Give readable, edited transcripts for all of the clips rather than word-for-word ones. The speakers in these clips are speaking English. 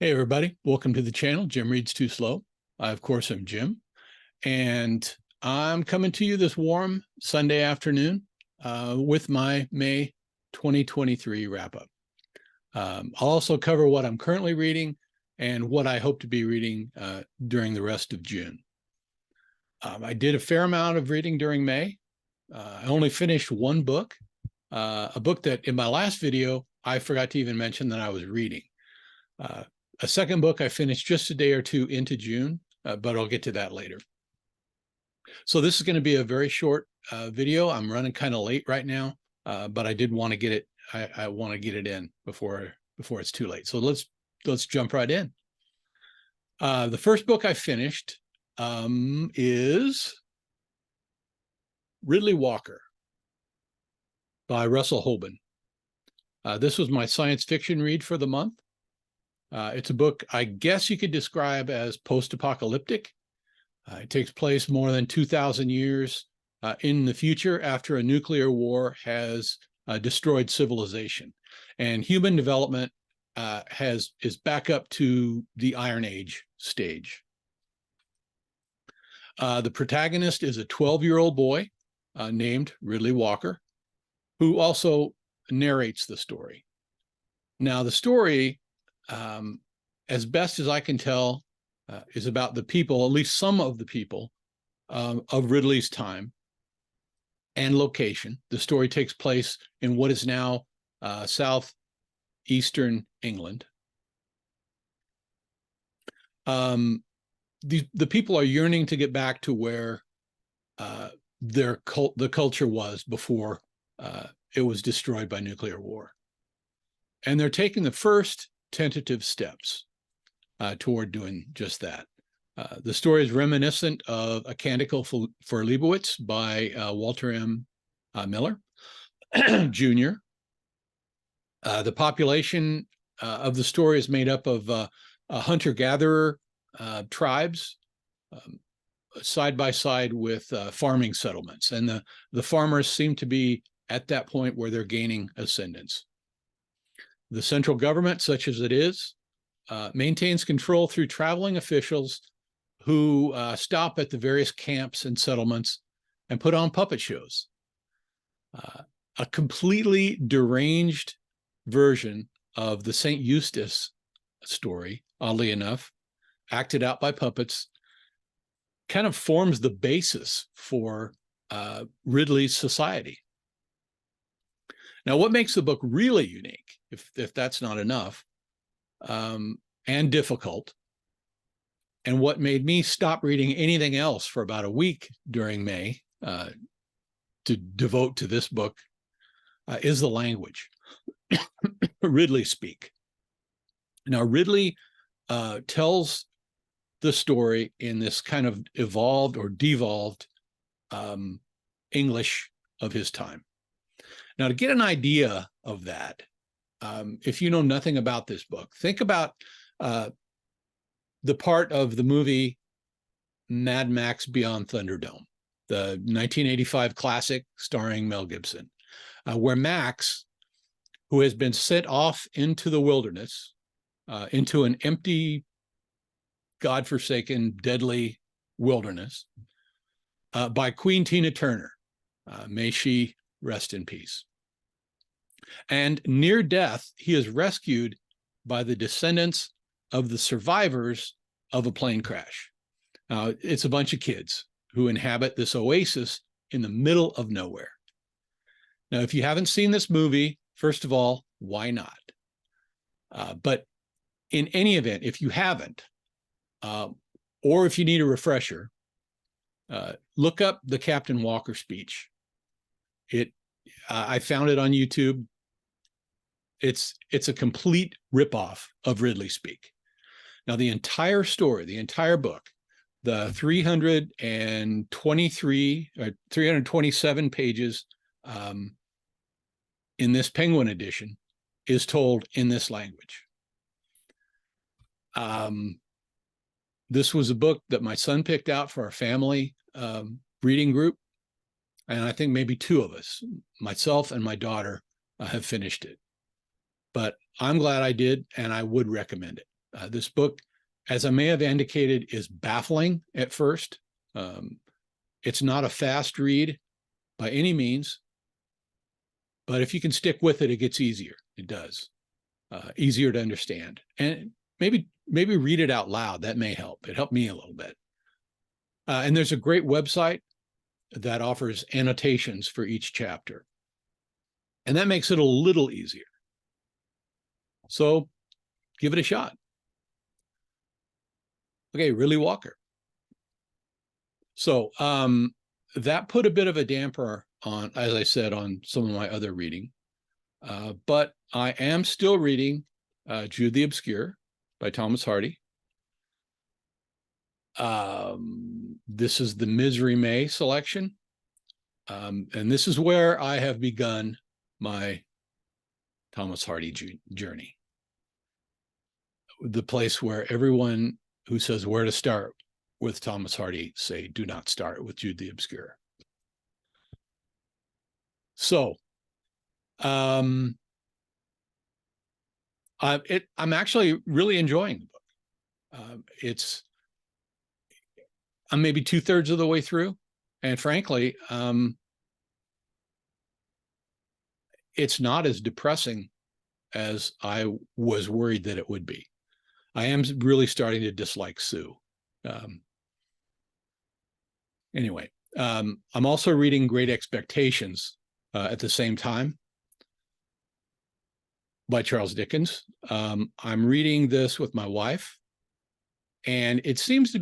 Hey everybody, welcome to the channel. Jim Reads Too Slow. I, of course, am Jim, and I'm coming to you this warm Sunday afternoon with my May 2023 wrap-up. I'll also cover what I'm currently reading and what I hope to be reading during the rest of June. I did a fair amount of reading during May. I only finished one book, a book that in my last video, I forgot to even mention that I was reading. A second book I finished just a day or two into June, but I'll get to that later. So this is going to be a very short video. I'm running kind of late right now, but I did want to get it. I want to get it in before it's too late. So let's jump right in. The first book I finished is Riddley Walker by Russell Hoban. This was my science fiction read for the month. It's a book I guess you could describe as post-apocalyptic. It takes place more than 2,000 years in the future after a nuclear war has destroyed civilization. And human development is back up to the Iron Age stage. The protagonist is a 12-year-old boy named Riddley Walker, who also narrates the story. Now, the story, as best as I can tell, is about the people, at least some of the people, of Ridley's time and location. The story takes place in what is now southeastern England. The people are yearning to get back to where the culture was before it was destroyed by nuclear war. And they're taking the first tentative steps toward doing just that. The story is reminiscent of A Canticle for Leibowitz by Walter M. Miller Jr. The population of the story is made up of hunter-gatherer tribes side by side with farming settlements. And the farmers seem to be at that point where they're gaining ascendance. The central government, such as it is, maintains control through traveling officials who stop at the various camps and settlements and put on puppet shows. A completely deranged version of the St. Eustace story, oddly enough, acted out by puppets, kind of forms the basis for Ridley's society. Now, what makes the book really unique, if that's not enough, and difficult, and what made me stop reading anything else for about a week during May to devote to this book, is the language. Ridley speak. Now, Ridley tells the story in this kind of evolved or devolved English of his time. Now, to get an idea of that, if you know nothing about this book, think about the part of the movie Mad Max Beyond Thunderdome, the 1985 classic starring Mel Gibson, where Max, who has been sent off into the wilderness, into an empty, godforsaken, deadly wilderness by Queen Tina Turner, may she rest in peace. And near death, he is rescued by the descendants of the survivors of a plane crash. Now, it's a bunch of kids who inhabit this oasis in the middle of nowhere. Now, if you haven't seen this movie, first of all, why not? But in any event, if you haven't, or if you need a refresher, look up the Captain Walker speech. I found it on YouTube. It's a complete ripoff of Ridley speak. Now, the entire story, the entire book, the 323 or 327 pages in this Penguin edition is told in this language. This was a book that my son picked out for our family reading group. And I think maybe two of us, myself and my daughter, have finished it. But I'm glad I did, and I would recommend it. This book, as I may have indicated, is baffling at first. It's not a fast read by any means, but if you can stick with it, it gets easier. It does. Easier to understand. And maybe read it out loud. That may help. It helped me a little bit. And there's a great website that offers annotations for each chapter. And that makes it a little easier. So give it a shot. Okay, Riddley Walker. So that put a bit of a damper on, as I said, on some of my other reading. But I am still reading Jude the Obscure by Thomas Hardy. This is the Misery May selection. And this is where I have begun my Thomas Hardy journey. The place where everyone who says where to start with Thomas Hardy say, do not start with Jude the Obscure. So, I'm actually really enjoying the book. I'm maybe 2/3 of the way through, and frankly, it's not as depressing as I was worried that it would be. I am really starting to dislike Sue. Anyway, I'm also reading Great Expectations at the same time by Charles Dickens. I'm reading this with my wife, and it seems to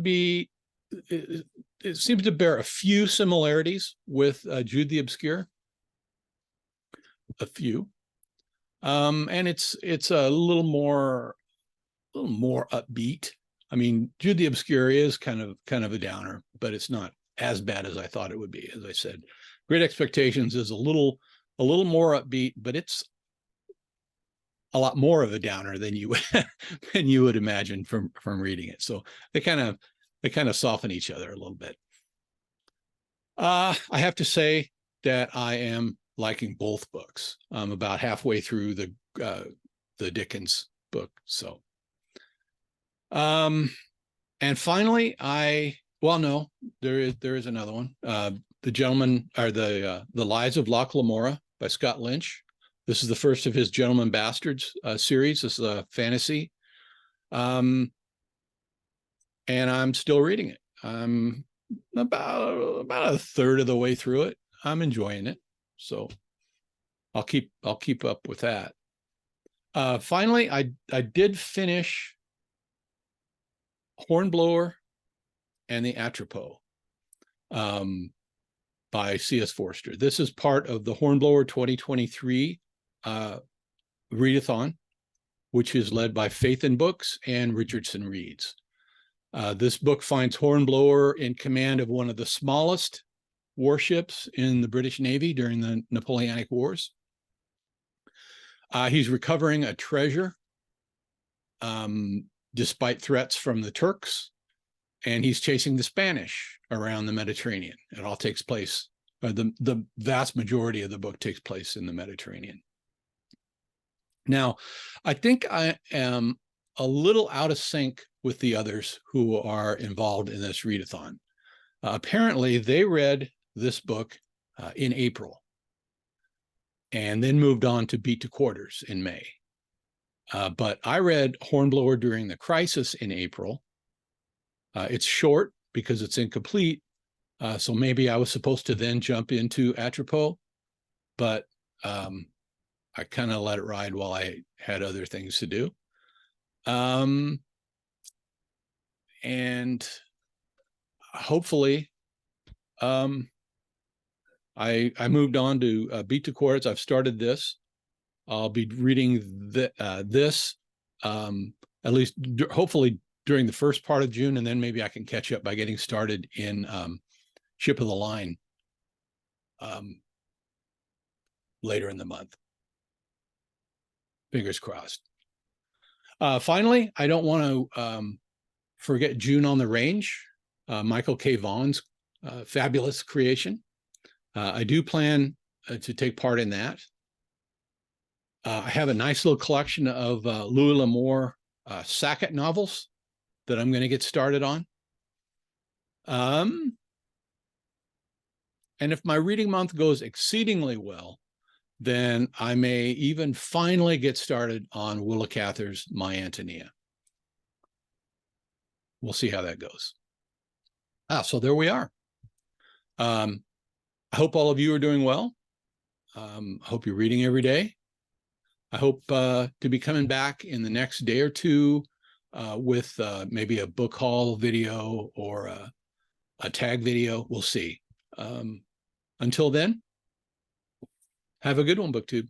bear a few similarities with Jude the Obscure. A few. And it's a little more upbeat. I mean, Jude the Obscure is kind of a downer, but it's not as bad as I thought it would be. As I said, Great Expectations is a little more upbeat, but it's a lot more of a downer than you would imagine from reading it. So they kind of soften each other a little bit. I have to say that I am liking both books. I'm about halfway through the Dickens book. So, and finally, there is another one. The Gentleman, or the Lives of Locke Lamora by Scott Lynch. This is the first of his Gentleman Bastards series. This is a fantasy, and I'm still reading it. I'm about 1/3 of the way through it. I'm enjoying it, so I'll keep up with that. Finally, I did finish Hornblower and the Atropos by C.S. Forster. This is part of the Hornblower 2023 readathon, which is led by Faith in Books and Richardson Reads. This book finds Hornblower in command of one of the smallest warships in the British Navy during the Napoleonic Wars. He's recovering a treasure despite threats from the Turks, and he's chasing the Spanish around the Mediterranean. It all takes place, the vast majority of the book takes place in the Mediterranean. Now, I think I am a little out of sync with the others who are involved in this readathon. Apparently, they read this book in April and then moved on to Beat to Quarters in May. But I read Hornblower during the crisis in April. It's short because it's incomplete, so maybe I was supposed to then jump into Atropos, but I kind of let it ride while I had other things to do. And hopefully, I moved on to Beat to Quarters. I've started this. I'll be reading this at least hopefully during the first part of June, and then maybe I can catch up by getting started in Ship of the Line later in the month. Fingers crossed. Finally, I don't want to forget June on the Range, Michael K. Vaughan's fabulous creation. I do plan to take part in that. I have a nice little collection of Louis L'Amour Sackett novels that I'm going to get started on. And if my reading month goes exceedingly well, then I may even finally get started on Willa Cather's My Antonia. We'll see how that goes. So there we are. I hope all of you are doing well. I hope you're reading every day. I hope to be coming back in the next day or two with maybe a book haul video or a tag video. We'll see. Until then, have a good one, BookTube.